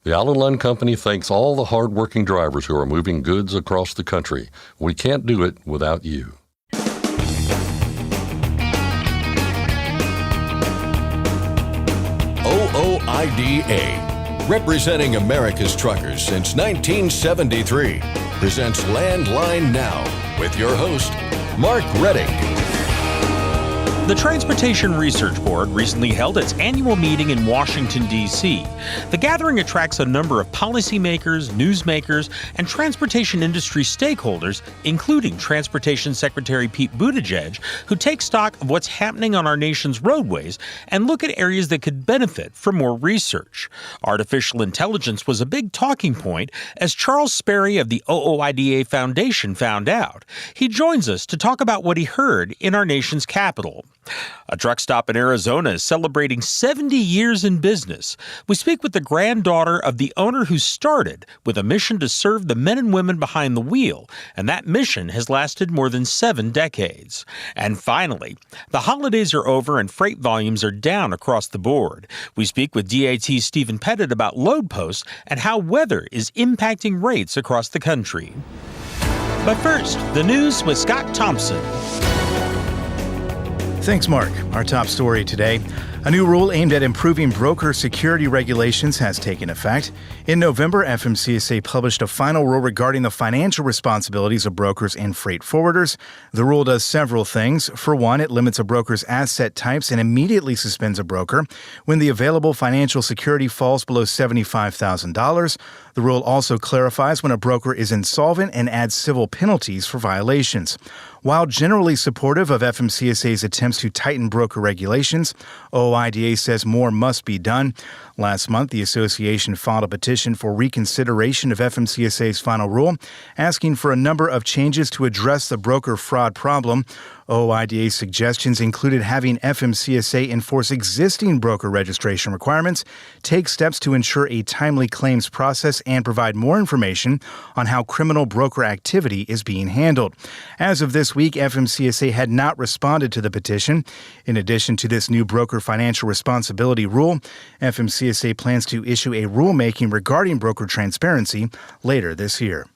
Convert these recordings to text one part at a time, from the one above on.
The Allen Lund Company thanks all the hard-working drivers who are moving goods across the country. We can't do it without you. OOIDA, representing America's truckers since 1973, presents Landline Now with your host, Mark Redding. The Transportation Research Board recently held its annual meeting in Washington, D.C. The gathering attracts a number of policymakers, newsmakers, and transportation industry stakeholders, including Transportation Secretary Pete Buttigieg, who take stock of what's happening on our nation's roadways and look at areas that could benefit from more research. Artificial intelligence was a big talking point, as Charles Sperry of the OOIDA Foundation found out. He joins us to talk about what he heard in our nation's capital. A truck stop in Arizona is celebrating 70 years in business. We speak with the granddaughter of the owner who started with a mission to serve the men and women behind the wheel, and that mission has lasted more than 7 decades. And finally, the holidays are over and freight volumes are down across the board. We speak with DAT's Stephen Petit about load posts and how weather is impacting rates across the country. But first, the news with Scott Thompson. Thanks, Mark. Our top story today. A new rule aimed at improving broker security regulations has taken effect. In November, FMCSA published a final rule regarding the financial responsibilities of brokers and freight forwarders. The rule does several things. For one, it limits a broker's asset types and immediately suspends a broker when the available financial security falls below $75,000. The rule also clarifies when a broker is insolvent and adds civil penalties for violations. While generally supportive of FMCSA's attempts to tighten broker regulations, OOIDA says more must be done. Last month, the association filed a petition for reconsideration of FMCSA's final rule, asking for a number of changes to address the broker fraud problem. OOIDA's suggestions included having FMCSA enforce existing broker registration requirements, take steps to ensure a timely claims process, and provide more information on how criminal broker activity is being handled. As of this week, FMCSA had not responded to the petition. In addition to this new broker financial responsibility rule, FMCSA plans to issue a rulemaking regarding broker transparency later this year.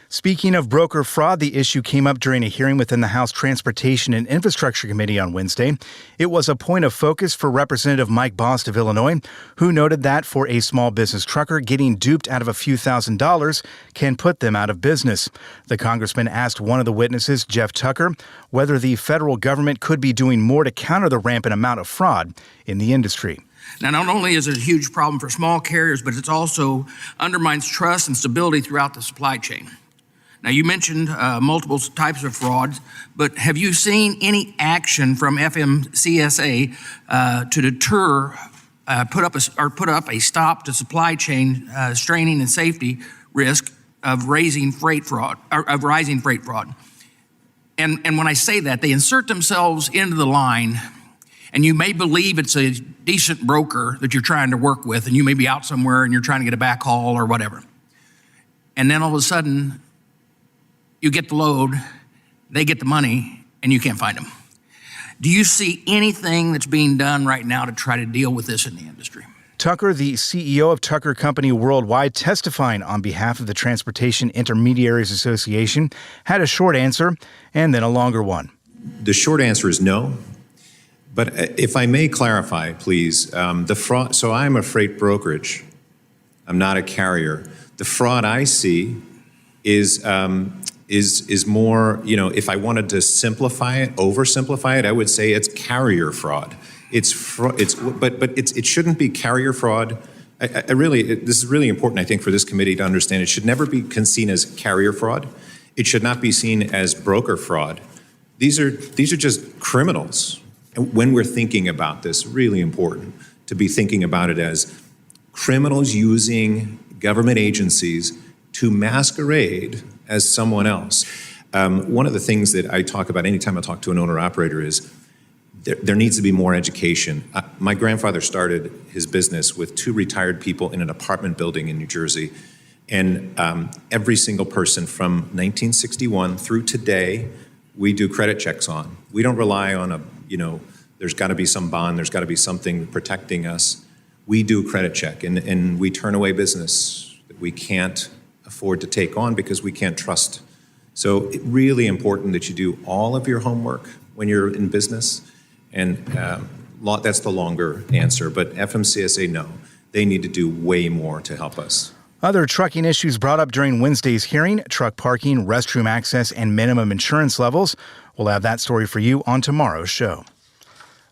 Speaking of broker fraud, the issue came up during a hearing within the House Transportation and Infrastructure Committee on Wednesday. It was a point of focus for Representative Mike Bost of Illinois, who noted that for a small business trucker, getting duped out of a few $1,000s can put them out of business. The congressman asked one of the witnesses, Jeff Tucker, whether the federal government could be doing more to counter the rampant amount of fraud in the industry. Now, not only is it a huge problem for small carriers, but it also undermines trust and stability throughout the supply chain. Now, you mentioned multiple types of frauds, but have you seen any action from FMCSA to deter, put up a stop to supply chain straining and safety risk of rising freight fraud? And when I say that, they insert themselves into the line, and you may believe it's a decent broker that you're trying to work with, and you may be out somewhere and you're trying to get a backhaul or whatever. And then all of a sudden, you get the load, they get the money, and you can't find them. Do you see anything that's being done right now to try to deal with this in the industry? Tucker, the CEO of Tucker Company Worldwide, testifying on behalf of the Transportation Intermediaries Association, had a short answer and then a longer one. The short answer is no. But if I may clarify, please, the fraud. So I'm a freight brokerage. I'm not a carrier. The fraud I see is more, if I wanted to simplify it, oversimplify it, I would say it's carrier fraud. It shouldn't be carrier fraud. This is really important, I think, for this committee to understand. It should never be seen as carrier fraud. It should not be seen as broker fraud. These are just criminals. And when we're thinking about this, really important to be thinking about it as criminals using government agencies to masquerade as someone else. One of the things that I talk about anytime I talk to an owner-operator is there needs to be more education. My grandfather started his business with 2 retired people in an apartment building in New Jersey. And every single person from 1961 through today, we do credit checks on. We don't rely on there's got to be some bond, there's got to be something protecting us. we do a credit check and we turn away business that we can't afford to take on because we can't trust. So it's really important that you do all of your homework when you're in business. And that's the longer answer. But FMCSA, no, they need to do way more to help us. Other trucking issues brought up during Wednesday's hearing: truck parking, restroom access, and minimum insurance levels. We'll have that story for you on tomorrow's show.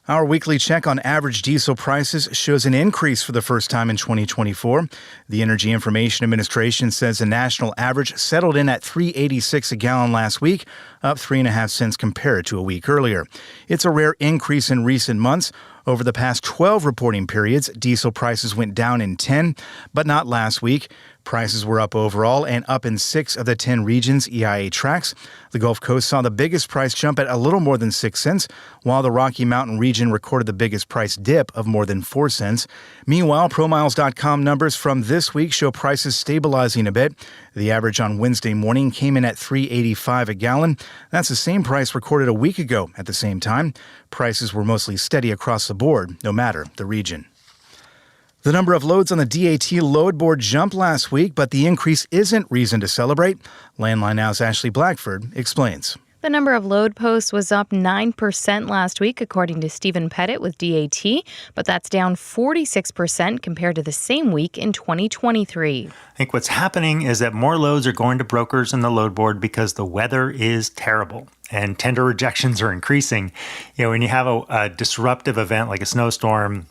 Our weekly check on average diesel prices shows an increase for the first time in 2024. The Energy Information Administration says the national average settled in at $3.86 a gallon last week, up 3.5 cents compared to a week earlier. It's a rare increase in recent months. Over the past 12 reporting periods, diesel prices went down in 10, but not last week. Prices were up overall and up in 6 of the 10 regions EIA tracks. The Gulf Coast saw the biggest price jump at a little more than 6 cents, while the Rocky Mountain region recorded the biggest price dip of more than 4 cents. Meanwhile, ProMiles.com numbers from this week show prices stabilizing a bit. The average on Wednesday morning came in at $3.85 a gallon. That's the same price recorded a week ago at the same time. Prices were mostly steady across the board, no matter the region. The number of loads on the DAT load board jumped last week, but the increase isn't reason to celebrate. Landline Now's Ashley Blackford explains. The number of load posts was up 9% last week, according to Stephen Petit with DAT, but that's down 46% compared to the same week in 2023. I think what's happening is that more loads are going to brokers in the load board because the weather is terrible and tender rejections are increasing. You know, when you have a disruptive event like a snowstorm,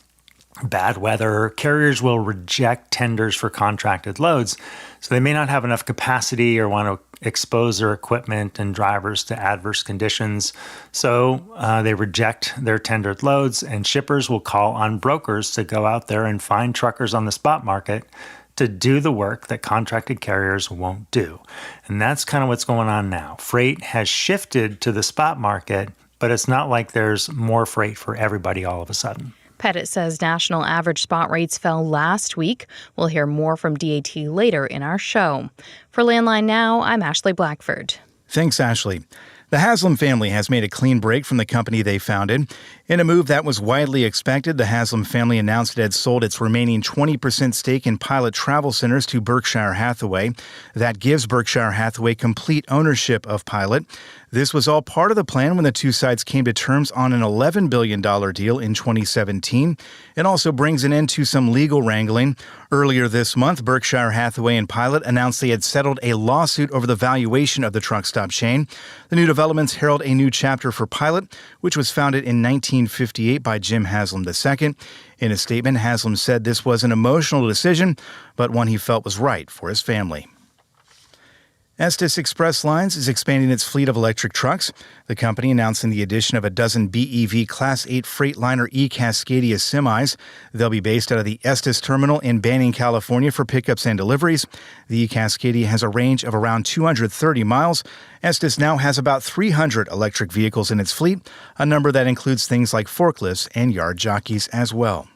bad weather, carriers will reject tenders for contracted loads. So they may not have enough capacity or want to expose their equipment and drivers to adverse conditions. So they reject their tendered loads, and shippers will call on brokers to go out there and find truckers on the spot market to do the work that contracted carriers won't do. And that's kind of what's going on now. Freight has shifted to the spot market, but it's not like there's more freight for everybody all of a sudden. Petit says national average spot rates fell last week. We'll hear more from DAT later in our show. For Landline Now, I'm Ashley Blackford. Thanks, Ashley. The Haslam family has made a clean break from the company they founded. In a move that was widely expected, the Haslam family announced it had sold its remaining 20% stake in Pilot Travel Centers to Berkshire Hathaway. That gives Berkshire Hathaway complete ownership of Pilot. This was all part of the plan when the two sides came to terms on an $11 billion deal in 2017. It also brings an end to some legal wrangling. Earlier this month, Berkshire Hathaway and Pilot announced they had settled a lawsuit over the valuation of the truck stop chain. The new developments herald a new chapter for Pilot, which was founded in 1958 by Jim Haslam II. In a statement, Haslam said this was an emotional decision, but one he felt was right for his family. Estes Express Lines is expanding its fleet of electric trucks. The company announcing the addition of a dozen BEV Class 8 Freightliner E-Cascadia semis. They'll be based out of the Estes terminal in Banning, California for pickups and deliveries. The E-Cascadia has a range of around 230 miles. Estes now has about 300 electric vehicles in its fleet, a number that includes things like forklifts and yard jockeys as well.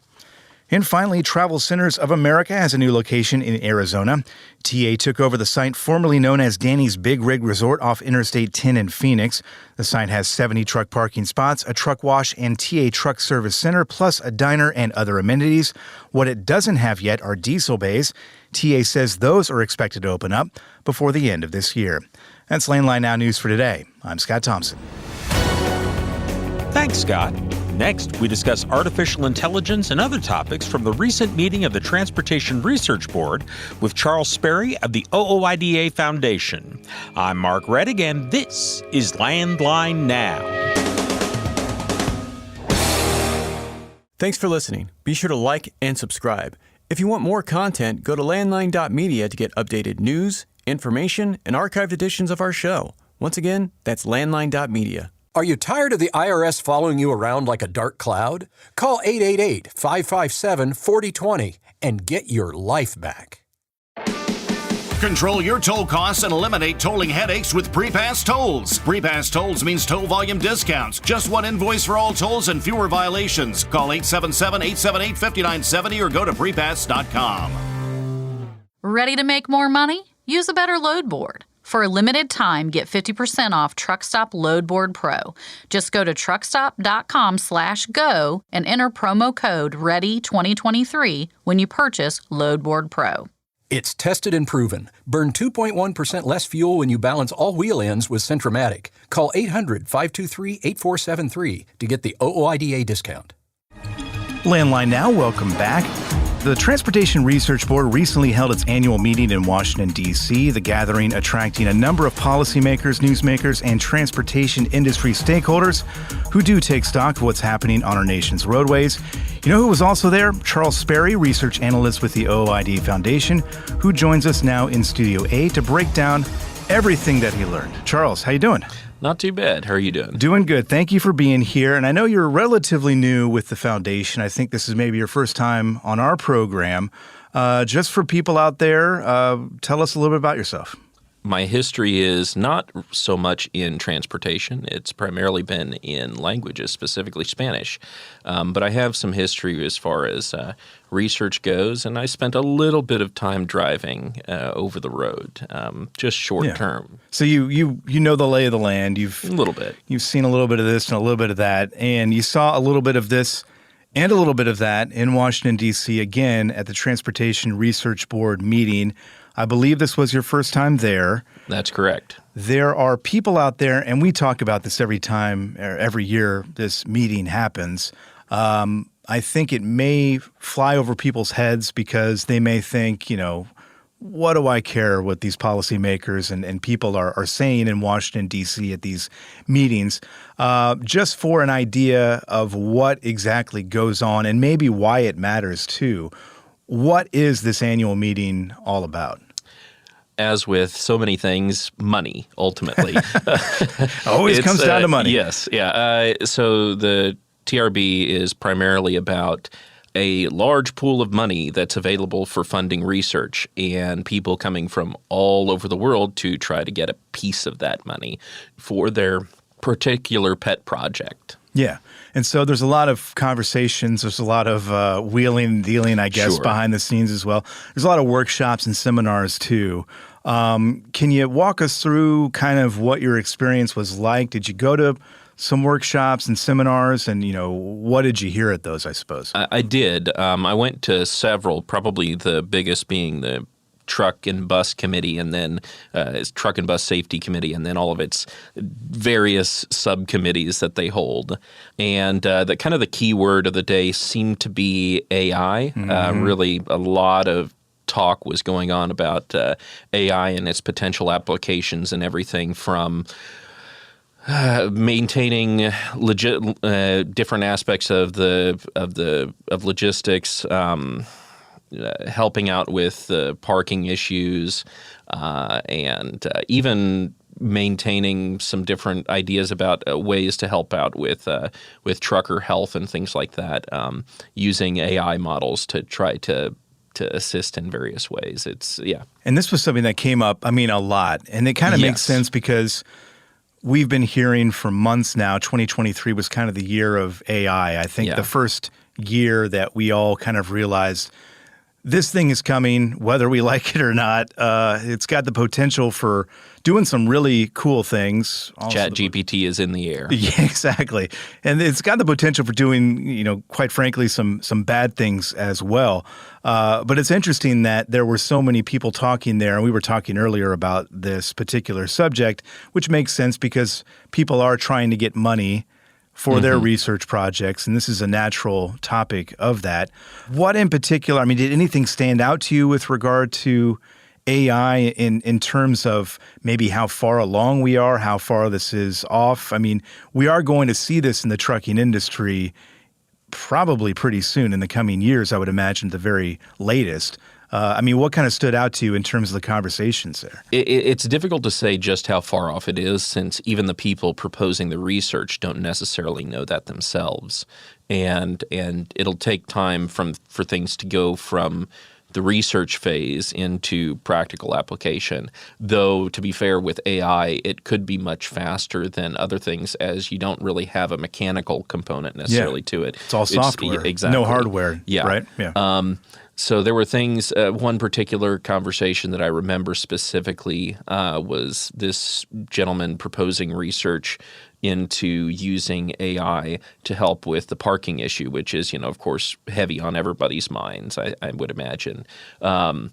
And finally, Travel Centers of America has a new location in Arizona. TA took over the site formerly known as Danny's Big Rig Resort off Interstate 10 in Phoenix. The site has 70 truck parking spots, a truck wash and TA truck service center, plus a diner and other amenities. What it doesn't have yet are diesel bays. TA says those are expected to open up before the end of this year. That's Landline Now News for today. I'm Scott Thompson. Thanks, Scott. Next, we discuss artificial intelligence and other topics from the recent meeting of the Transportation Research Board with Charles Sperry of the OOIDA Foundation. I'm Mark Reddick, and this is Landline Now. Thanks for listening. Be sure to like and subscribe. If you want more content, go to landline.media to get updated news, information, and archived editions of our show. Once again, that's landline.media. Are you tired of the IRS following you around like a dark cloud? Call 888-557-4020 and get your life back. Control your toll costs and eliminate tolling headaches with Prepass Tolls. Prepass Tolls means toll volume discounts. Just one invoice for all tolls and fewer violations. Call 877-878-5970 or go to prepass.com. Ready to make more money? Use a better load board. For a limited time, get 50% off TruckStop Loadboard Pro. Just go to truckstop.com/go and enter promo code READY2023 when you purchase Loadboard Pro. It's tested and proven. Burn 2.1% less fuel when you balance all wheel ends with Centromatic. Call 800-523-8473 to get the OOIDA discount. Landline Now, welcome back. The Transportation Research Board recently held its annual meeting in Washington, D.C., the gathering attracting a number of policymakers, newsmakers, and transportation industry stakeholders who do take stock of what's happening on our nation's roadways. You know who was also there? Charles Sperry, research analyst with the OOIDA Foundation, who joins us now in Studio A to break down everything that he learned. Charles, how you doing? Not too bad. How are you doing? Doing good. Thank you for being here. And I know you're relatively new with the foundation. I think this is maybe your first time on our program. Just for people out there, tell us a little bit about yourself. My history is not so much in transportation. It's primarily been in languages, specifically Spanish. But I have some history as far as research goes, and I spent a little bit of time driving over the road, just short term. So you know the lay of the land. A little bit. You've seen a little bit of this and a little bit of that, and you saw a little bit of this and a little bit of that in Washington, D.C., again at the Transportation Research Board meeting. I believe this was your first time there. That's correct. There are people out there, and we talk about this every year this meeting happens. I think it may fly over people's heads because they may think, what do I care what these policymakers and people are saying in Washington, D.C. at these meetings? Just for an idea of what exactly goes on and maybe why it matters too. What is this annual meeting all about? As with so many things, money, ultimately. Always comes down to money. Yes, yeah. So the TRB is primarily about a large pool of money that's available for funding research and people coming from all over the world to try to get a piece of that money for their particular pet project. Yeah. And so there's a lot of conversations. There's a lot of wheeling and dealing, I guess, behind the scenes as well. There's a lot of workshops and seminars, too. Can you walk us through kind of what your experience was like? Did you go to some workshops and seminars? And, what did you hear at those, I suppose? I did. I went to several, probably the biggest being the Truck and Bus Committee, and then Truck and Bus Safety Committee, and then all of its various subcommittees that they hold. And the kind of the key word of the day seemed to be AI. Really, a lot of talk was going on about AI and its potential applications and everything from maintaining different aspects of logistics. Helping out with parking issues and even maintaining some different ideas about ways to help out with trucker health and things like that, using AI models to try to assist in various ways. And this was something that came up, a lot. And it kind of makes sense because we've been hearing for months now, 2023 was kind of the year of AI. I think the first year that we all kind of realized this thing is coming, whether we like it or not. It's got the potential for doing some really cool things. ChatGPT is in the air. Yeah, exactly. And it's got the potential for doing, quite frankly, some bad things as well. But it's interesting that there were so many people talking there, and we were talking earlier about this particular subject, which makes sense because people are trying to get money for their research projects, and this is a natural topic of that. What in particular, did anything stand out to you with regard to AI in terms of maybe how far along we are, how far this is off? We are going to see this in the trucking industry probably pretty soon in the coming years, I would imagine, at the very latest. What kind of stood out to you in terms of the conversations there? It's difficult to say just how far off it is, since even the people proposing the research don't necessarily know that themselves. And it'll take time for things to go from the research phase into practical application. Though, to be fair, with AI, it could be much faster than other things, as you don't really have a mechanical component necessarily to it. It's all software. Exactly. No hardware, right? Yeah. So there were things, one particular conversation that I remember specifically was this gentleman proposing research into using AI to help with the parking issue, which is, of course, heavy on everybody's minds, I would imagine. And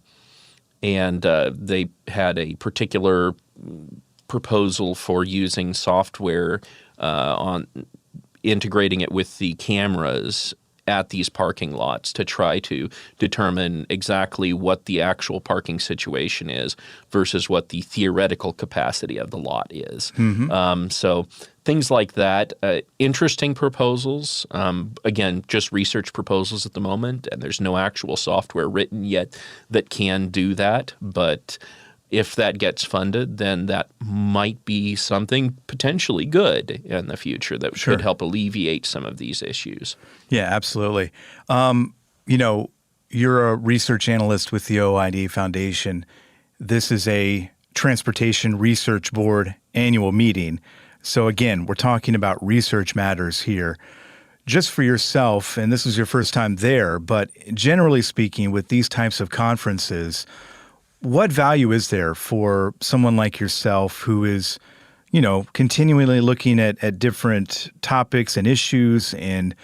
they had a particular proposal for using software on integrating it with the cameras at these parking lots to try to determine exactly what the actual parking situation is versus what the theoretical capacity of the lot is. So things like that, interesting proposals. Again, just research proposals at the moment, and there's no actual software written yet that can do that. But if that gets funded, then that might be something potentially good in the future that could help alleviate some of these issues. Yeah, absolutely. You're a research analyst with the OOIDA Foundation. This is a Transportation Research Board annual meeting. So again, we're talking about research matters here. Just for yourself, and this is your first time there, but generally speaking, with these types of conferences, what value is there for someone like yourself who is, continually looking at different topics and issues and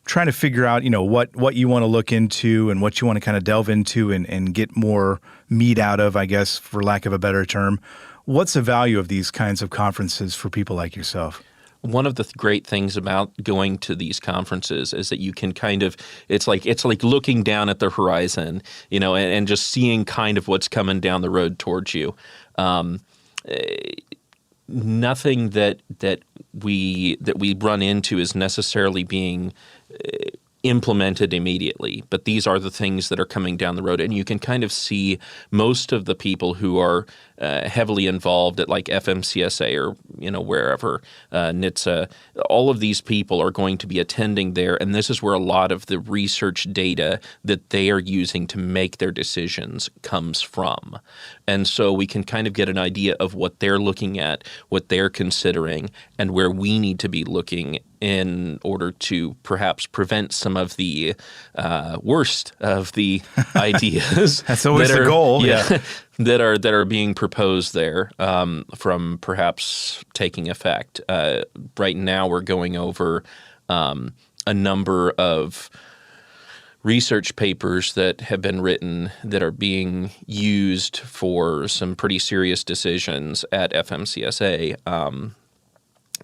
trying to figure out, what you want to look into and what you want to kind of delve into and get more meat out of, I guess, for lack of a better term? What's the value of these kinds of conferences for people like yourself? One of the great things about going to these conferences is that you can it's like looking down at the horizon, and just seeing kind of what's coming down the road towards you. Nothing that we run into is necessarily being implemented immediately, but these are the things that are coming down the road, and you can kind of see most of the people who are heavily involved at like FMCSA or wherever, NHTSA. All of these people are going to be attending there, and this is where a lot of the research data that they are using to make their decisions comes from. And so we can kind of get an idea of what they're looking at, what they're considering, and where we need to be looking in order to perhaps prevent some of the worst of the ideas. That's always the goal. Yeah. that are being proposed there from perhaps taking effect. Right now we're going over a number of research papers that have been written that are being used for some pretty serious decisions at FMCSA.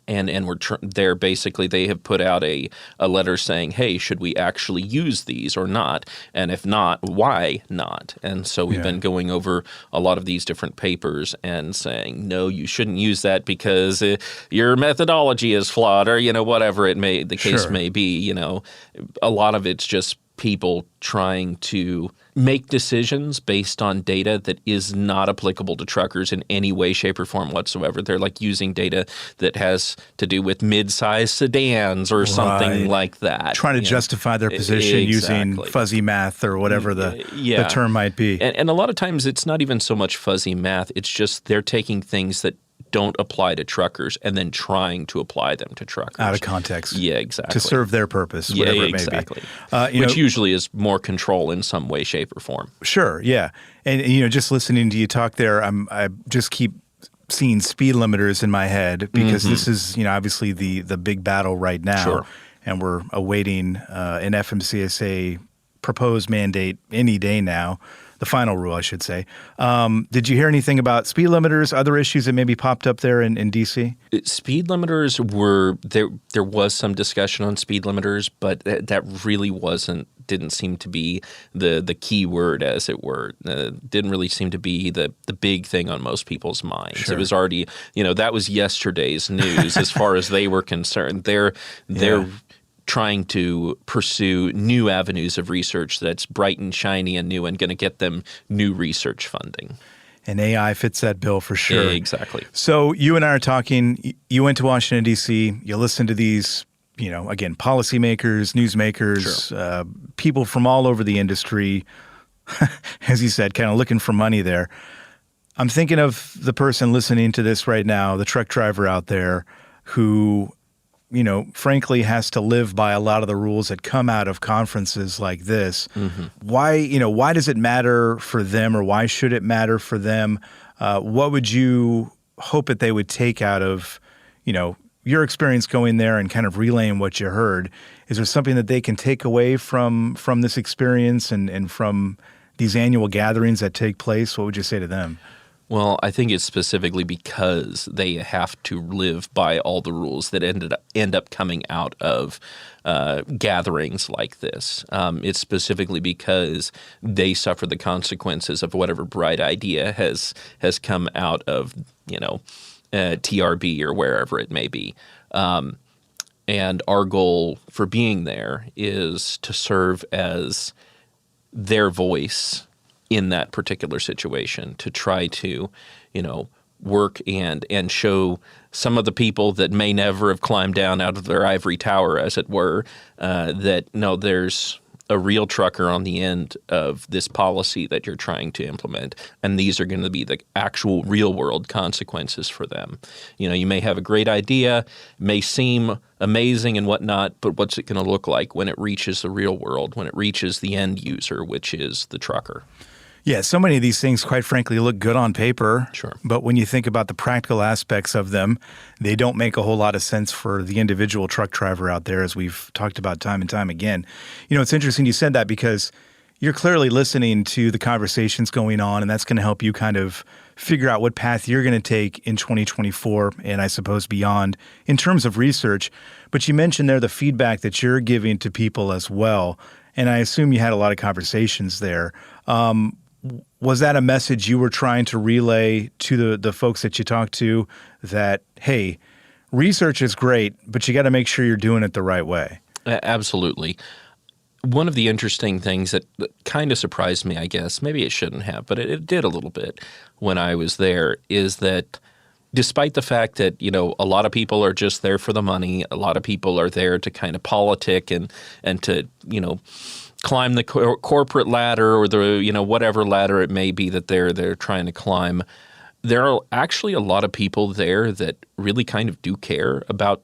And we're there basically they have put out a letter saying, hey, should we actually use these or not? And if not, why not? And so we've been going over a lot of these different papers and saying, no, you shouldn't use that because your methodology is flawed or, whatever the case may be. A lot of it's just people trying to make decisions based on data that is not applicable to truckers in any way, shape, or form whatsoever. They're like using data that has to do with mid-sized sedans or something like that. Trying to justify their position using fuzzy math or whatever the term might be. And a lot of times it's not even so much fuzzy math. It's just they're taking things that don't apply to truckers and then trying to apply them to truckers. Out of context. Yeah, exactly. To serve their purpose, whatever it may be. Which usually is more control in some way, shape, or form. Sure, yeah. And just listening to you talk there, I just keep seeing speed limiters in my head because this is, obviously the big battle right now. Sure. And we're awaiting an FMCSA proposed mandate any day now. The final rule, I should say. Did you hear anything about speed limiters, other issues that maybe popped up there in D.C.? Speed limiters were – there was some discussion on speed limiters, but that really didn't seem to be the key word, as it were. Didn't really seem to be the big thing on most people's minds. Sure. It was already – that was yesterday's news as far as they were concerned. They're trying to pursue new avenues of research that's bright and shiny and new and going to get them new research funding. And AI fits that bill for sure. Exactly. So you and I are talking, you went to Washington, D.C., you listened to these, again, policymakers, newsmakers, people from all over the industry, as you said, kind of looking for money there. I'm thinking of the person listening to this right now, the truck driver out there who frankly has to live by a lot of the rules that come out of conferences like this. Why does it matter for them, or why should it matter for them? What would you hope that they would take out of, your experience going there and kind of relaying what you heard? Is there something that they can take away from this experience and from these annual gatherings that take place? What would you say to them? Well, I think it's specifically because they have to live by all the rules that end up coming out of gatherings like this. It's specifically because they suffer the consequences of whatever bright idea has come out of TRB or wherever it may be. And our goal for being there is to serve as their voice in that particular situation, to try to, work and show some of the people that may never have climbed down out of their ivory tower, as it were, that no, there's a real trucker on the end of this policy that you're trying to implement, and these are going to be the actual real-world consequences for them. You may have a great idea, may seem amazing and whatnot, but what's it going to look like when it reaches the real world, when it reaches the end user, which is the trucker? Yeah, so many of these things, quite frankly, look good on paper. Sure. But when you think about the practical aspects of them, they don't make a whole lot of sense for the individual truck driver out there, as we've talked about time and time again. It's interesting you said that, because you're clearly listening to the conversations going on, and that's going to help you kind of figure out what path you're going to take in 2024 and I suppose beyond in terms of research. But you mentioned there the feedback that you're giving to people as well, and I assume you had a lot of conversations there. Was that a message you were trying to relay to the folks that you talked to, that, hey, research is great, but you got to make sure you're doing it the right way? Absolutely. One of the interesting things that kind of surprised me, I guess, maybe it shouldn't have, but it did a little bit when I was there, is that despite the fact that, a lot of people are just there for the money, a lot of people are there to kind of politic and to, climb the corporate ladder or the, whatever ladder it may be that they're trying to climb, there are actually a lot of people there that really kind of do care about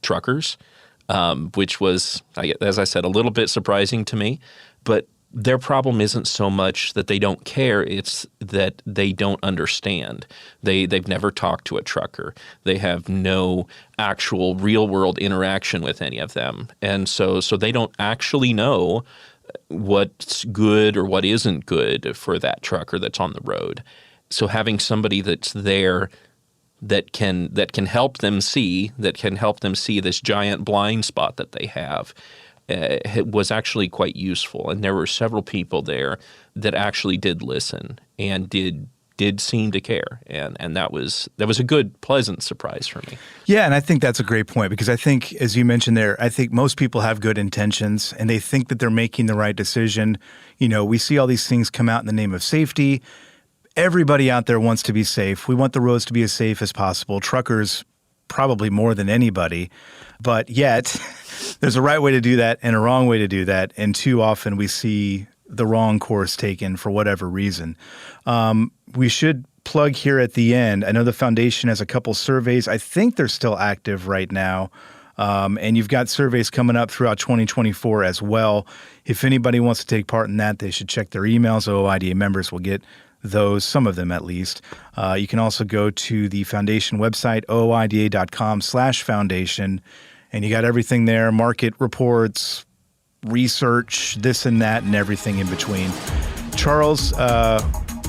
truckers, which was, as I said, a little bit surprising to me. But their problem isn't so much that they don't care, it's that they don't understand. They've never talked to a trucker. They have no actual real-world interaction with any of them. And so they don't actually know what's good or what isn't good for that trucker that's on the road. So having somebody that's there that can help them see this giant blind spot that they have, it was actually quite useful. And there were several people there that actually did listen and did seem to care. And that was a good, pleasant surprise for me. Yeah, and I think that's a great point, because I think, as you mentioned there, I think most people have good intentions and they think that they're making the right decision. We see all these things come out in the name of safety. Everybody out there wants to be safe. We want the roads to be as safe as possible. Truckers probably more than anybody. But yet there's a right way to do that and a wrong way to do that. And too often we see the wrong course taken for whatever reason. We should plug here at the end. I know the foundation has a couple surveys. I think they're still active right now. And you've got surveys coming up throughout 2024 as well. If anybody wants to take part in that, they should check their emails. OOIDA members will get those, some of them at least. You can also go to the foundation website, ooida.com/foundation, and you got everything there, market reports, research, this and that, and everything in between. Charles,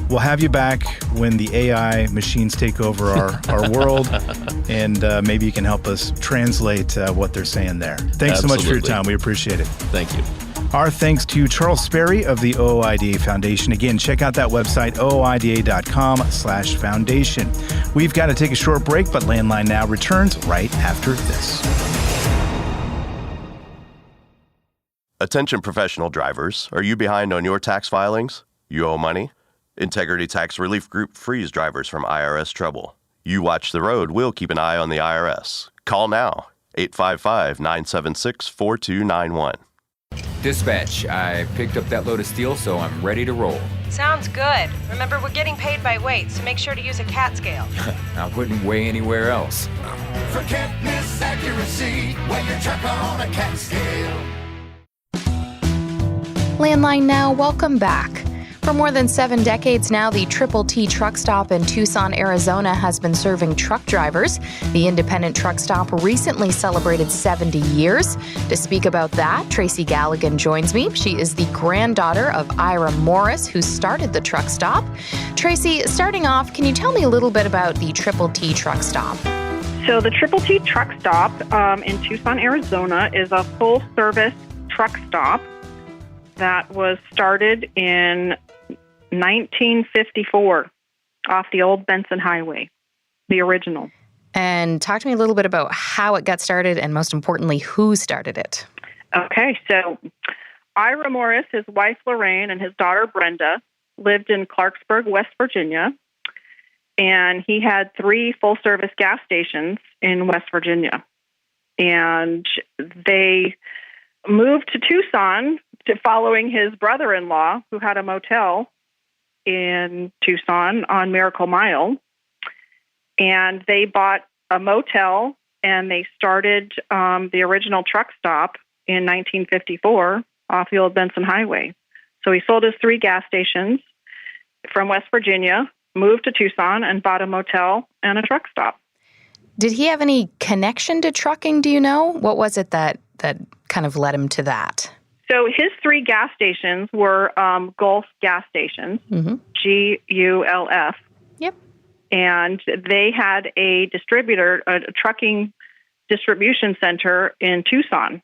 we'll have you back when the AI machines take over our world, and maybe you can help us translate what they're saying there. Thanks so much for your time. We appreciate it. Thank you. Our thanks to Charles Sperry of the OOIDA Foundation. Again, check out that website, ooida.com/foundation. We've got to take a short break, but Landline Now returns right after this. Attention professional drivers, are you behind on your tax filings? You owe money? Integrity Tax Relief Group frees drivers from IRS trouble. You watch the road, we'll keep an eye on the IRS. Call now, 855-976-4291. Dispatch, I picked up that load of steel, so I'm ready to roll. Sounds good. Remember, we're getting paid by weight, so make sure to use a CAT scale. I wouldn't weigh anywhere else. Forget Miss accuracy when your truck on a cat scale. Landline now, welcome back. For more than 7 decades now, the T truck stop in Tucson, Arizona has been serving truck drivers. The independent truck stop recently celebrated 70 years. To speak about that, Tracy Galligan joins me. She is the granddaughter of Ira Morris, who started the truck stop. Tracy, starting off, can you tell me a little bit about the T truck stop? So the T truck stop in Tucson, Arizona is a full-service truck stop that was started in 1954 off the old Benson Highway, the original. And talk to me a little bit about how it got started and, most importantly, who started it. Okay, so Ira Morris, his wife Lorraine, and his daughter Brenda lived in Clarksburg, West Virginia, and he had 3 full-service gas stations in West Virginia. And they moved to Tucson following his brother-in-law, who had a motel in Tucson on Miracle Mile. And they bought a motel, and they started the original truck stop in 1954 off the old Benson Highway. So he sold his 3 gas stations from West Virginia, moved to Tucson, and bought a motel and a truck stop. Did he have any connection to trucking, do you know? What was it that kind of led him to that? So his 3 gas stations were Gulf gas stations, Gulf. Yep. And they had a distributor, a trucking distribution center in Tucson.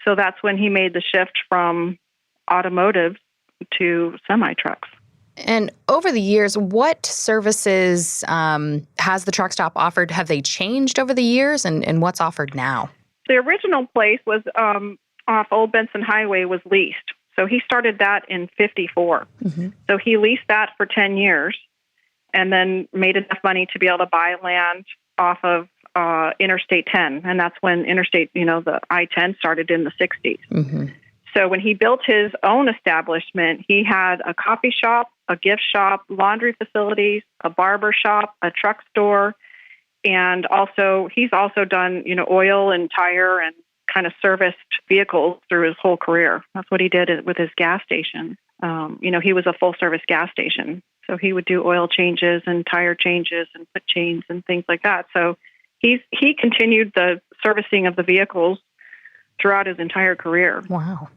So that's when he made the shift from automotive to semi-trucks. And over the years, what services has the truck stop offered? Have they changed over the years, and what's offered now? The original place was off Old Benson Highway was leased. So he started that in 54. So he leased that for 10 years and then made enough money to be able to buy land off of Interstate 10. And that's when Interstate, the I-10 started in the 60s. So when he built his own establishment, he had a coffee shop, a gift shop, laundry facilities, a barber shop, a truck store, and he's also done, oil and tire and kind of serviced vehicles through his whole career. That's what he did with his gas station. He was a full-service gas station, so he would do oil changes and tire changes and put chains and things like that. So he continued the servicing of the vehicles throughout his entire career. Wow.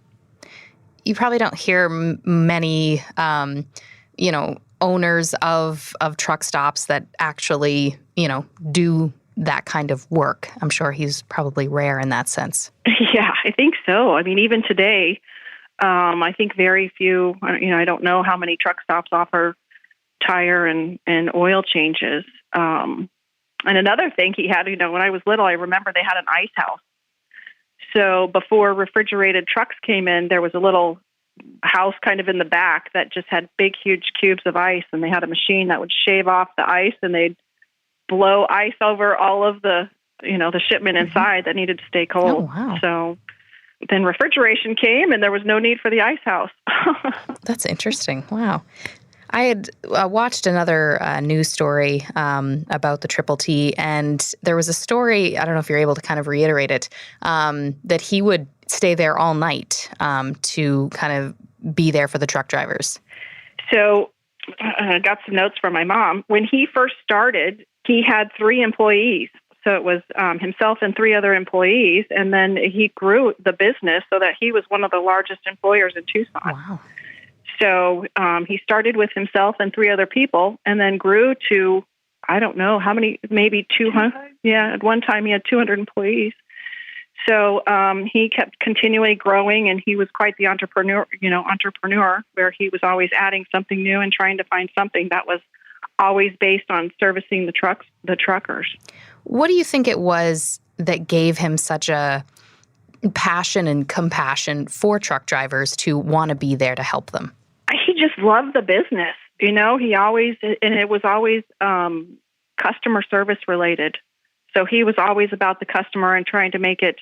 You probably don't hear many, owners of truck stops that actually, do that kind of work. I'm sure he's probably rare in that sense. Yeah, I think so. I mean, even today, I think very few, I don't know how many truck stops offer tire and oil changes. And another thing he had, when I was little, I remember they had an ice house. So before refrigerated trucks came in, there was a little house kind of in the back that just had big, huge cubes of ice, and they had a machine that would shave off the ice, and they'd blow ice over all of the shipment inside that needed to stay cold. Oh, wow. So then refrigeration came, and there was no need for the ice house. That's interesting. Wow. I had watched another news story about the T, and there was a story, I don't know if you're able to kind of reiterate it, that he would stay there all night to kind of be there for the truck drivers. So I got some notes from my mom. When he first started, he had 3 employees. So it was himself and 3 other employees, and then he grew the business so that he was one of the largest employers in Tucson. Wow. So he started with himself and 3 other people and then grew to, I don't know how many, maybe 200. Yeah, at one time he had 200 employees. So he kept continually growing, and he was quite the entrepreneur where he was always adding something new and trying to find something that was always based on servicing the truckers. What do you think it was that gave him such a passion and compassion for truck drivers to want to be there to help them? He just loved the business. He always, and it was always customer service related. So he was always about the customer and trying to make it,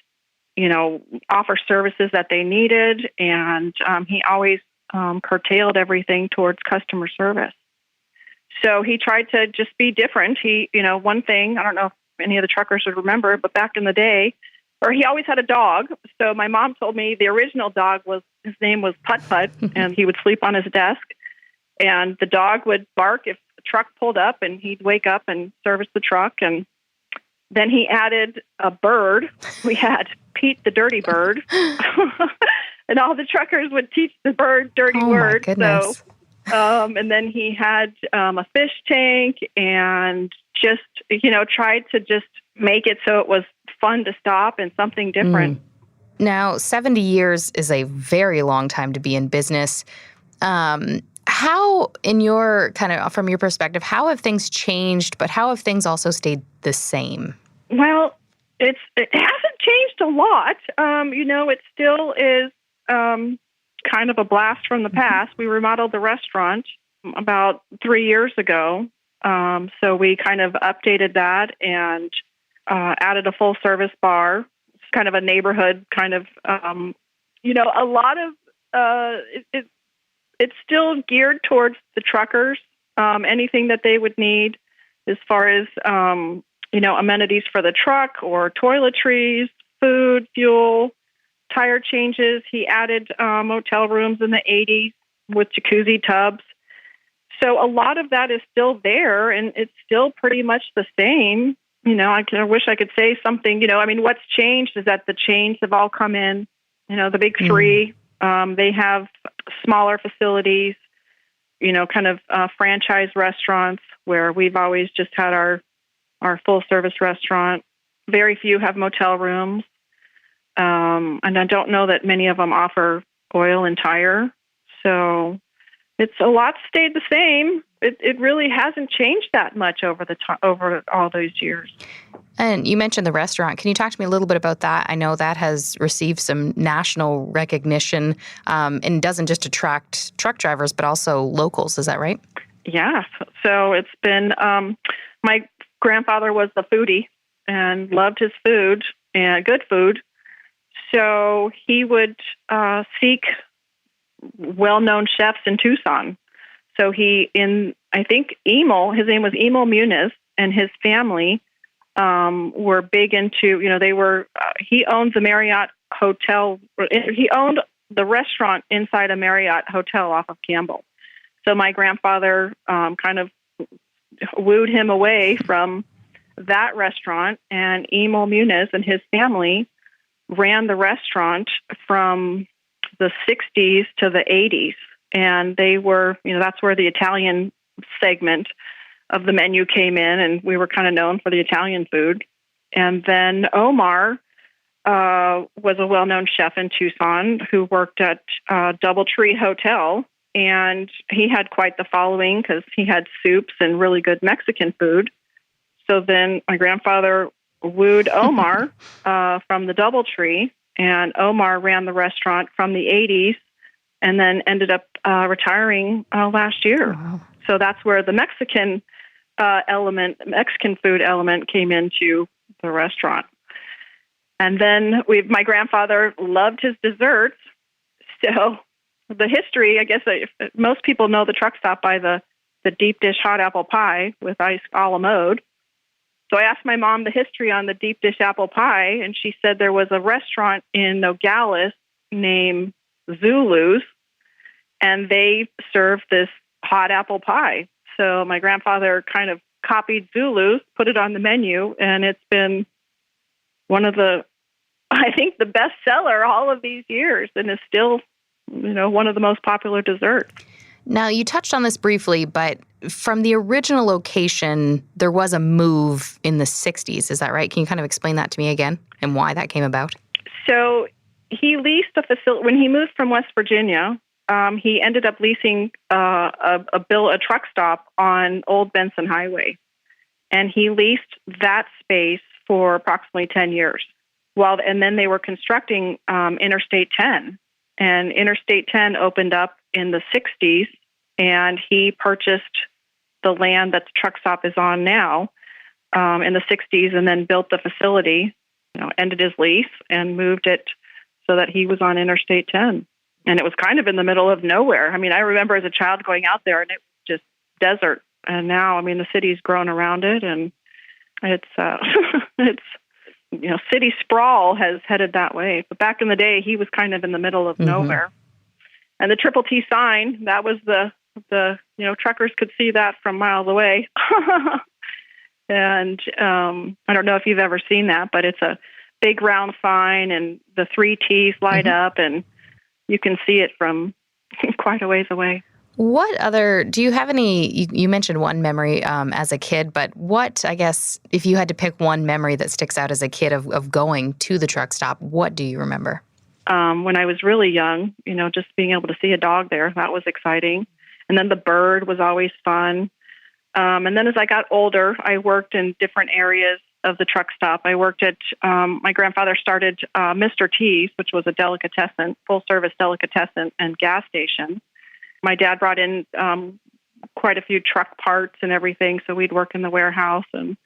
offer services that they needed. And he always curtailed everything towards customer service. So he tried to just be different. He, one thing, I don't know if any of the truckers would remember, but back in the day, or he always had a dog. So my mom told me the original dog his name was Putt, and he would sleep on his desk. And the dog would bark if the truck pulled up, and he'd wake up and service the truck. And then he added a bird. We had Pete the dirty bird. And all the truckers would teach the bird dirty words. My goodness. So, and then he had a fish tank and just, tried to just make it so it was fun to stop and something different. Now, 70 years is a very long time to be in business. How, in your from your perspective, how have things changed, but how have things also stayed the same? Well, it hasn't changed a lot. It still is kind of a blast from the past. We remodeled the restaurant about 3 years ago. So we kind of updated that and added a full service bar. It's kind of a neighborhood kind of, a lot of, it's still geared towards the truckers, anything that they would need as far as, amenities for the truck or toiletries, food, fuel, tire changes. He added motel rooms in the 80s with jacuzzi tubs. So a lot of that is still there, and it's still pretty much the same. I wish I could say something, what's changed is that the chains have all come in, the big three. They have smaller facilities, kind of franchise restaurants where we've always just had our full service restaurant. Very few have motel rooms. And I don't know that many of them offer oil and tire. So it's a lot stayed the same. It really hasn't changed that much over all those years. And you mentioned the restaurant. Can you talk to me a little bit about that? I know that has received some national recognition and doesn't just attract truck drivers, but also locals. Is that right? Yeah. So it's been, my grandfather was a foodie and loved his food and good food. So he would seek well-known chefs in Tucson. So I think Emil, his name was Emil Muniz, and his family were big into, he owns a Marriott hotel. He owned the restaurant inside a Marriott hotel off of Campbell. So my grandfather kind of wooed him away from that restaurant, and Emil Muniz and his family ran the restaurant from the 60s to the 80s. And they were, that's where the Italian segment of the menu came in, and we were kind of known for the Italian food. And then Omar was a well-known chef in Tucson who worked at Doubletree Hotel, and he had quite the following because he had soups and really good Mexican food. So then my grandfather wooed Omar from the Doubletree, and Omar ran the restaurant from the 80s and then ended up retiring last year. Wow. So that's where the Mexican food element came into the restaurant. And then my grandfather loved his desserts. So the history, I guess most people know the truck stop by the deep dish hot apple pie with ice a la mode. So I asked my mom the history on the deep dish apple pie, and she said there was a restaurant in Nogales named Zulu's, and they served this hot apple pie. So my grandfather kind of copied Zulu's, put it on the menu, and it's been one of the best seller all of these years, and is still, one of the most popular desserts. Now, you touched on this briefly, but from the original location, there was a move in the 60s. Is that right? Can you kind of explain that to me again and why that came about? So he leased a facility. When he moved from West Virginia, he ended up leasing a truck stop on Old Benson Highway. And he leased that space for approximately 10 years. And then they were constructing Interstate 10. And Interstate 10 opened up in the 60s, and he purchased the land that the truck stop is on now in the 60s, and then built the facility, ended his lease, and moved it so that he was on Interstate 10. And it was kind of in the middle of nowhere. I mean, I remember as a child going out there, and it was just desert. And now, the city's grown around it, and It's it's city sprawl has headed that way. But back in the day, he was kind of in the middle of nowhere. And the Triple T sign, that was the truckers could see that from miles away. And I don't know if you've ever seen that, but it's a big round sign, and the 3 T's light up, and you can see it from quite a ways away. What other, do you have any, you mentioned one memory as a kid, but what, I guess, if you had to pick one memory that sticks out as a kid of going to the truck stop, what do you remember? When I was really young, just being able to see a dog there, that was exciting. And then the bird was always fun. And then as I got older, I worked in different areas of the truck stop. I worked at, my grandfather started Mr. T's, which was a delicatessen, full-service delicatessen and gas station. My dad brought in quite a few truck parts and everything, so we'd work in the warehouse and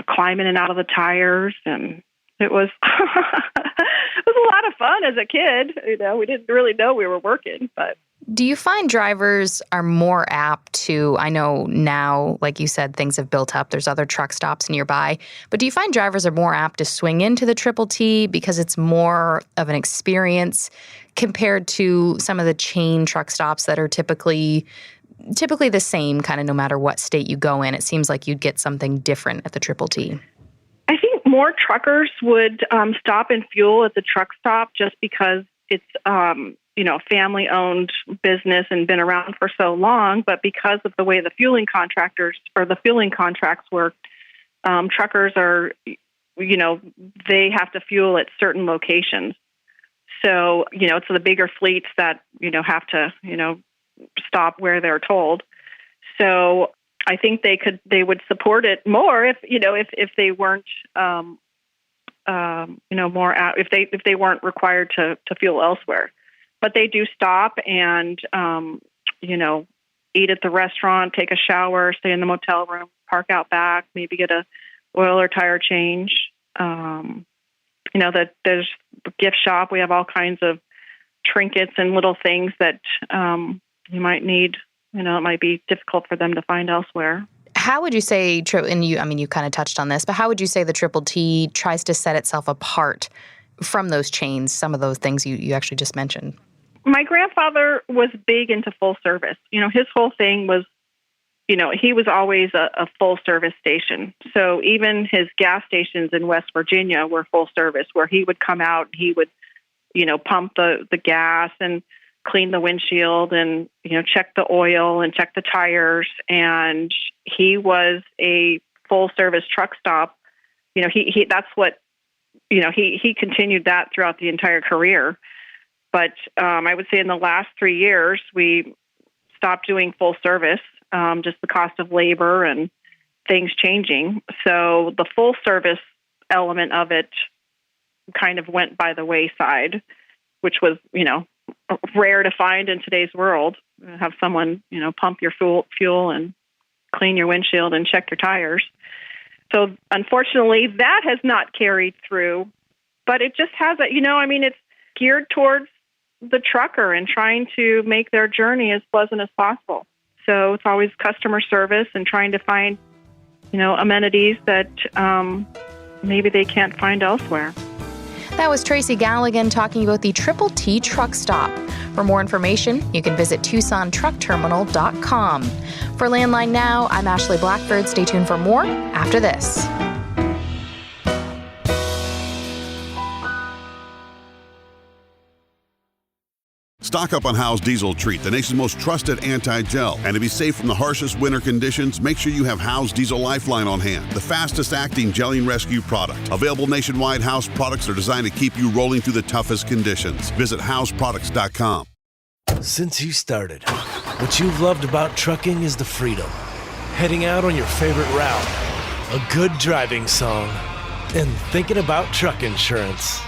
climb in and out of the tires, and it was it was a lot of fun as a kid. We didn't really know we were working, but. Do you find drivers are more apt to, I know now, like you said, things have built up, there's other truck stops nearby, but do you find drivers are more apt to swing into the Triple T because it's more of an experience compared to some of the chain truck stops that are typically the same kind of no matter what state you go in? It seems like you'd get something different at the Triple T. I think more truckers would stop and fuel at the truck stop just because it's family-owned business and been around for so long, but because of the way the fueling contracts work, truckers are, they have to fuel at certain locations. So, it's the bigger fleets that, have to, stop where they're told. So I think they would support it more if they weren't, if they weren't required to fuel elsewhere. But they do stop and, eat at the restaurant, take a shower, stay in the motel room, park out back, maybe get a oil or tire change. That there's a gift shop. We have all kinds of trinkets and little things that you might need. It might be difficult for them to find elsewhere. How would you say, and you kind of touched on this, but how would you say the Triple T tries to set itself apart from those chains, some of those things you actually just mentioned? My grandfather was big into full service. His whole thing was, he was always a full service station. So even his gas stations in West Virginia were full service, where he would come out, he would, pump the gas and clean the windshield and, check the oil and check the tires. And he was a full service truck stop. That's what, he continued that throughout the entire career. But I would say in the last 3 years, we stopped doing full service, just the cost of labor and things changing. So the full service element of it kind of went by the wayside, which was, rare to find in today's world. Have someone, pump your fuel and clean your windshield and check your tires. So unfortunately, that has not carried through, but it just has it's geared towards the trucker and trying to make their journey as pleasant as possible. So it's always customer service and trying to find, amenities that maybe they can't find elsewhere. That was Tracy Galligan talking about the Triple T truck stop. For more information, you can visit TucsonTruckTerminal.com. For Landline Now, I'm Ashley Blackford. Stay tuned for more after this. Stock up on Howe's Diesel Treat, the nation's most trusted anti-gel. And to be safe from the harshest winter conditions, make sure you have Howe's Diesel Lifeline on hand, the fastest-acting gelling rescue product. Available nationwide, Howe's products are designed to keep you rolling through the toughest conditions. Visit Howe'sProducts.com. Since you started, what you've loved about trucking is the freedom. Heading out on your favorite route, a good driving song, and thinking about truck insurance.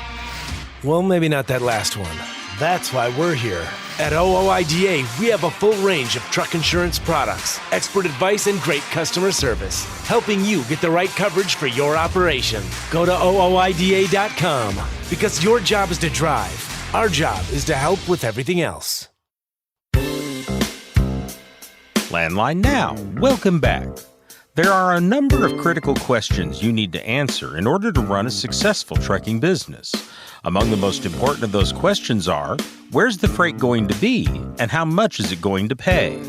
Well, maybe not that last one. That's why we're here. At OOIDA, we have a full range of truck insurance products, expert advice, and great customer service, helping you get the right coverage for your operation. Go to OOIDA.com, because your job is to drive. Our job is to help with everything else. Landline Now. Welcome back. There are a number of critical questions you need to answer in order to run a successful trucking business. Among the most important of those questions are, where's the freight going to be and how much is it going to pay?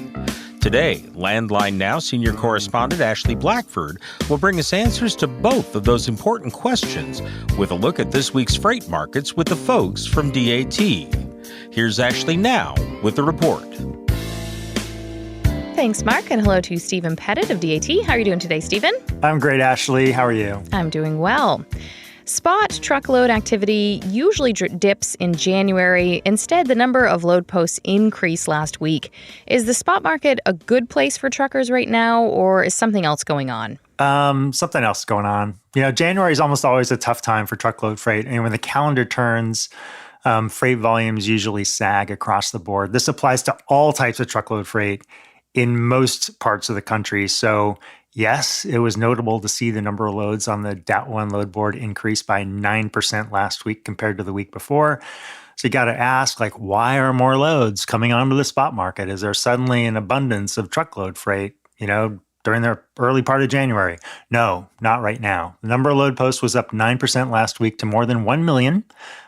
Today, Landline Now senior correspondent Ashley Blackford will bring us answers to both of those important questions with a look at this week's freight markets with the folks from DAT. Here's Ashley now with the report. Thanks, Mark, and hello to Stephen Petit of DAT. How are you doing today, Stephen? I'm great, Ashley. How are you? I'm doing well. Spot truckload activity usually dips in January. Instead, the number of load posts increased last week. Is the spot market a good place for truckers right now, or is something else going on? Something else going on. January is almost always a tough time for truckload freight. And when the calendar turns, freight volumes usually sag across the board. This applies to all types of truckload freight in most parts of the country. So yes, it was notable to see the number of loads on the DAT1 load board increase by 9% last week compared to the week before. So you got to ask, why are more loads coming onto the spot market? Is there suddenly an abundance of truckload freight, during the early part of January? No, not right now. The number of load posts was up 9% last week to more than 1 million,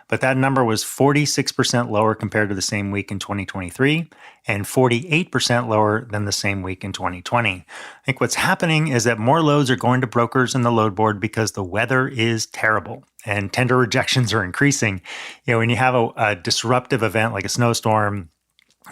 but that number was 46% lower compared to the same week in 2023 and 48% lower than the same week in 2020. I think what's happening is that more loads are going to brokers in the load board because the weather is terrible and tender rejections are increasing. When you have a disruptive event like a snowstorm,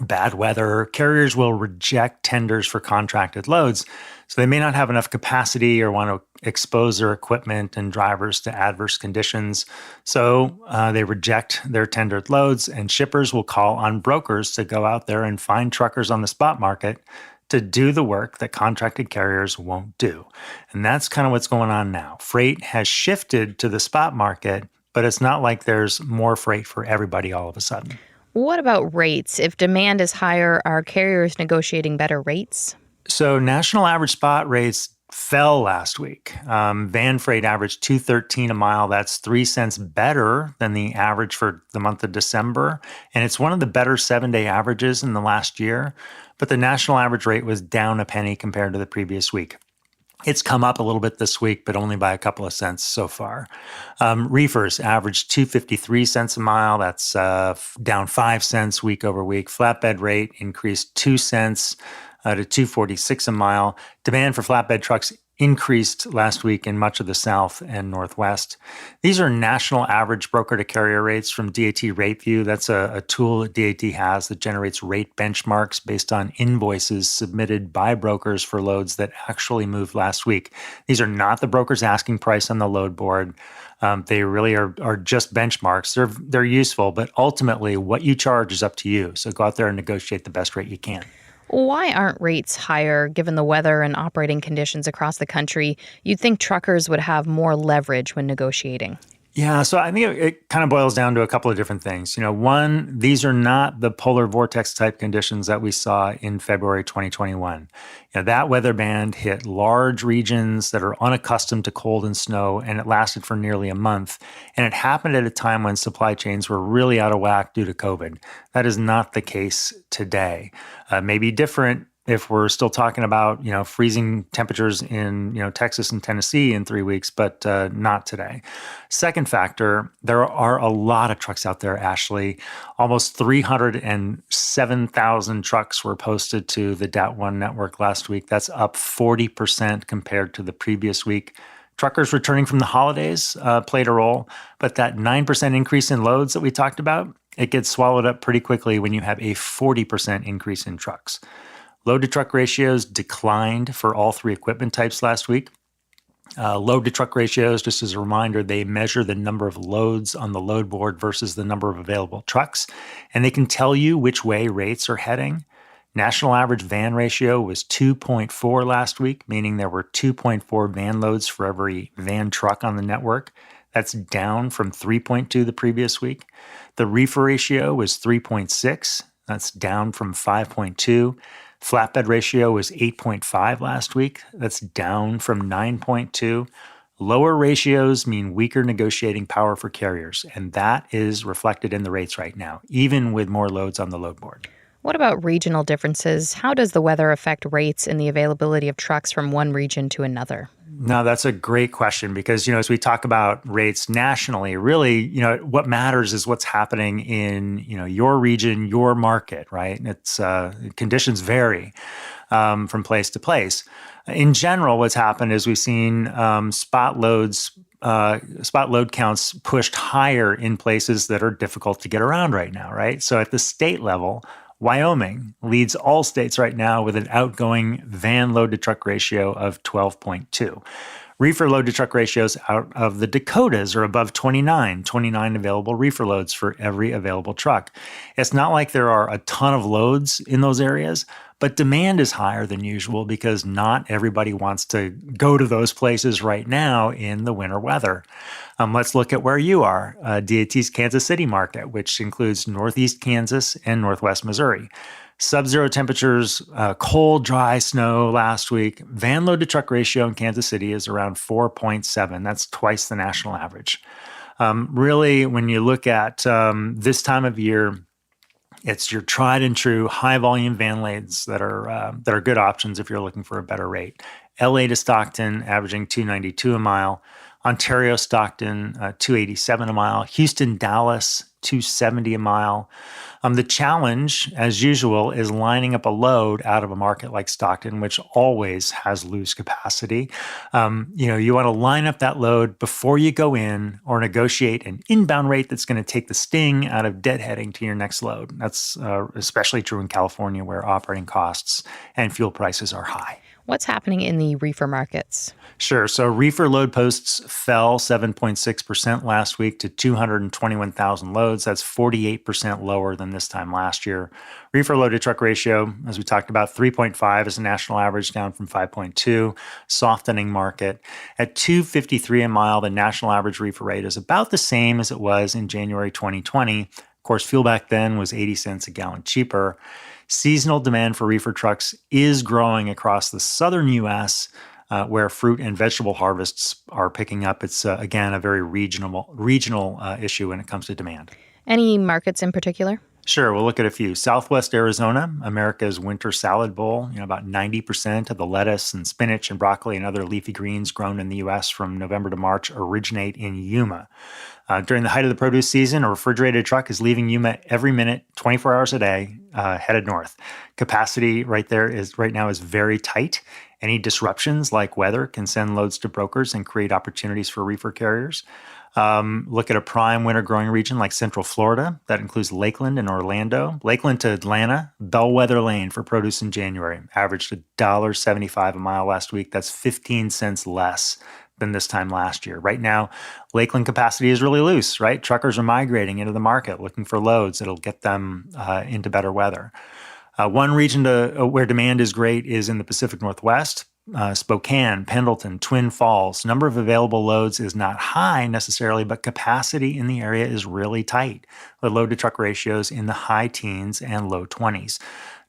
bad weather, carriers will reject tenders for contracted loads. So they may not have enough capacity or want to expose their equipment and drivers to adverse conditions. So they reject their tendered loads, and shippers will call on brokers to go out there and find truckers on the spot market to do the work that contracted carriers won't do. And that's kind of what's going on now. Freight has shifted to the spot market, but it's not like there's more freight for everybody all of a sudden. What about rates? If demand is higher, are carriers negotiating better rates? So national average spot rates fell last week. Van freight averaged $2.13 a mile. That's 3 cents better than the average for the month of December. And it's one of the better 7-day averages in the last year. But the national average rate was down a penny compared to the previous week. It's come up a little bit this week, but only by a couple of cents so far. Reefers averaged 2.53 cents a mile. That's down 5 cents week over week. Flatbed rate increased 2 cents to 2.46 a mile. Demand for flatbed trucks increased last week in much of the South and Northwest. These are national average broker-to-carrier rates from DAT RateView. That's a tool that DAT has that generates rate benchmarks based on invoices submitted by brokers for loads that actually moved last week. These are not the broker's asking price on the load board. They really are just benchmarks. They're useful, but ultimately what you charge is up to you. So go out there and negotiate the best rate you can. Why aren't rates higher given the weather and operating conditions across the country? You'd think truckers would have more leverage when negotiating. Yeah, so I think it kind of boils down to a couple of different things. One, these are not the polar vortex type conditions that we saw in February 2021. That weather band hit large regions that are unaccustomed to cold and snow, and it lasted for nearly a month. And it happened at a time when supply chains were really out of whack due to COVID. That is not the case today. Maybe different if we're still talking about, freezing temperatures in, Texas and Tennessee in 3 weeks, but not today. Second factor, there are a lot of trucks out there, Ashley. Almost 307,000 trucks were posted to the DAT1 network last week. That's up 40% compared to the previous week. Truckers returning from the holidays played a role, but that 9% increase in loads that we talked about, it gets swallowed up pretty quickly when you have a 40% increase in trucks. Load-to-truck ratios declined for all three equipment types last week. Load-to-truck ratios, just as a reminder, they measure the number of loads on the load board versus the number of available trucks, and they can tell you which way rates are heading. National average van ratio was 2.4 last week, meaning there were 2.4 van loads for every van truck on the network. That's down from 3.2 the previous week. The reefer ratio was 3.6. That's down from 5.2. Flatbed ratio was 8.5 last week. That's down from 9.2. Lower ratios mean weaker negotiating power for carriers, and that is reflected in the rates right now, even with more loads on the load board. What about regional differences? How does the weather affect rates and the availability of trucks from one region to another? No, that's a great question because, as we talk about rates nationally, really, what matters is what's happening in, your region, your market, right? It's conditions vary from place to place. In general, what's happened is we've seen spot load counts pushed higher in places that are difficult to get around right now, right? So at the state level, Wyoming leads all states right now with an outgoing van load to truck ratio of 12.2. Reefer load to truck ratios out of the Dakotas are above 29 available reefer loads for every available truck. It's not like there are a ton of loads in those areas, but demand is higher than usual because not everybody wants to go to those places right now in the winter weather. Let's look at where you are. DAT's Kansas City market, which includes Northeast Kansas and Northwest Missouri. Sub-zero temperatures, cold, dry snow last week. Van load to truck ratio in Kansas City is around 4.7. That's twice the national average. Really, when you look at this time of year, it's your tried and true high volume van lanes that are good options if you're looking for a better rate. LA to Stockton averaging $292 a mile. Ontario, Stockton, $287 a mile. Houston, Dallas, $270 a mile. The challenge, as usual, is lining up a load out of a market like Stockton, which always has loose capacity. You want to line up that load before you go in or negotiate an inbound rate that's going to take the sting out of deadheading to your next load. That's especially true in California, where operating costs and fuel prices are high. What's happening in the reefer markets? Sure. So reefer load posts fell 7.6% last week to 221,000 loads. That's 48% lower than this time last year. Reefer load to truck ratio, as we talked about, 3.5 is the national average, down from 5.2. Softening market. At $2.53 a mile, the national average reefer rate is about the same as it was in January 2020. Of course, fuel back then was 80 cents a gallon cheaper. Seasonal demand for reefer trucks is growing across the southern U.S., where fruit and vegetable harvests are picking up. It's, again, a very regional issue when it comes to demand. Any markets in particular? Sure, we'll look at a few. Southwest Arizona, America's winter salad bowl. About 90% of the lettuce and spinach and broccoli and other leafy greens grown in the U.S. from November to March originate in Yuma. During the height of the produce season, a refrigerated truck is leaving Yuma every minute, 24 hours a day, headed north. Capacity right now is very tight. Any disruptions like weather can send loads to brokers and create opportunities for reefer carriers. Look at a prime winter growing region like Central Florida. That includes Lakeland and Orlando. Lakeland to Atlanta, bellwether lane for produce in January. Averaged $1.75 a mile last week. That's 15 cents less than this time last year. Right now, Lakeland capacity is really loose, right? Truckers are migrating into the market looking for loads that'll get them into better weather. One region where demand is great is in the Pacific Northwest. Spokane, Pendleton, Twin Falls. Number of available loads is not high necessarily, but capacity in the area is really tight. The load to truck ratios in the high teens and low 20s.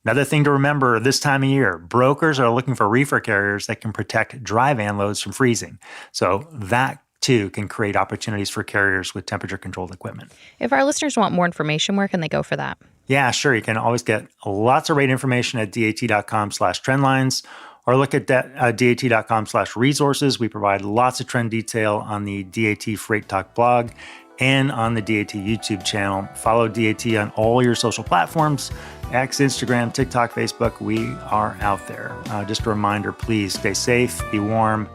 Another thing to remember this time of year, brokers are looking for reefer carriers that can protect dry van loads from freezing. So that too can create opportunities for carriers with temperature controlled equipment. If our listeners want more information, where can they go for that? Yeah, sure. You can always get lots of rate information at dat.com/trendlines. Or look at dat.com/resources. We provide lots of trend detail on the DAT Freight Talk blog and on the DAT YouTube channel. Follow DAT on all your social platforms, X, Instagram, TikTok, Facebook. We are out there. Just a reminder, please stay safe, be warm,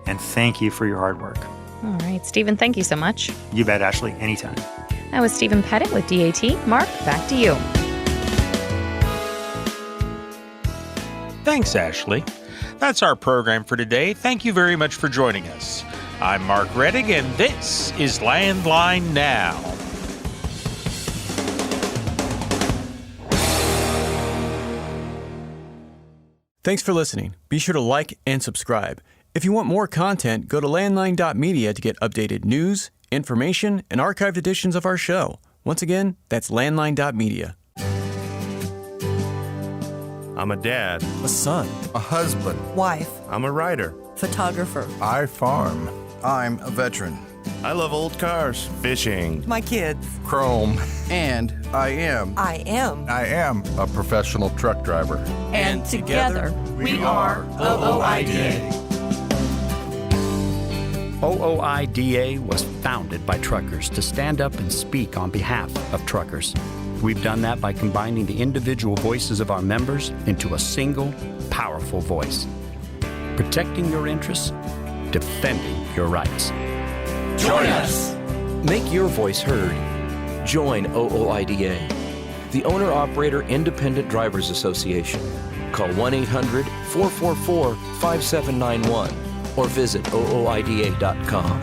and thank you for your hard work. All right, Stephen, thank you so much. You bet, Ashley. Anytime. That was Stephen Petit with DAT. Mark, back to you. Thanks, Ashley. That's our program for today. Thank you very much for joining us. I'm Mark Rettig, and this is Landline Now. Thanks for listening. Be sure to like and subscribe. If you want more content, go to landline.media to get updated news, information, and archived editions of our show. Once again, that's landline.media. I'm a dad, a son, a husband, wife. I'm a writer, photographer. I farm. I'm a veteran. I love old cars, fishing, my kids, chrome, and I am a professional truck driver. And together we are OOIDA. OOIDA was founded by truckers to stand up and speak on behalf of truckers. We've done that by combining the individual voices of our members into a single, powerful voice. Protecting your interests, defending your rights. Join us! Make your voice heard. Join OOIDA, the Owner-Operator Independent Drivers Association. Call 1-800-444-5791 or visit OOIDA.com.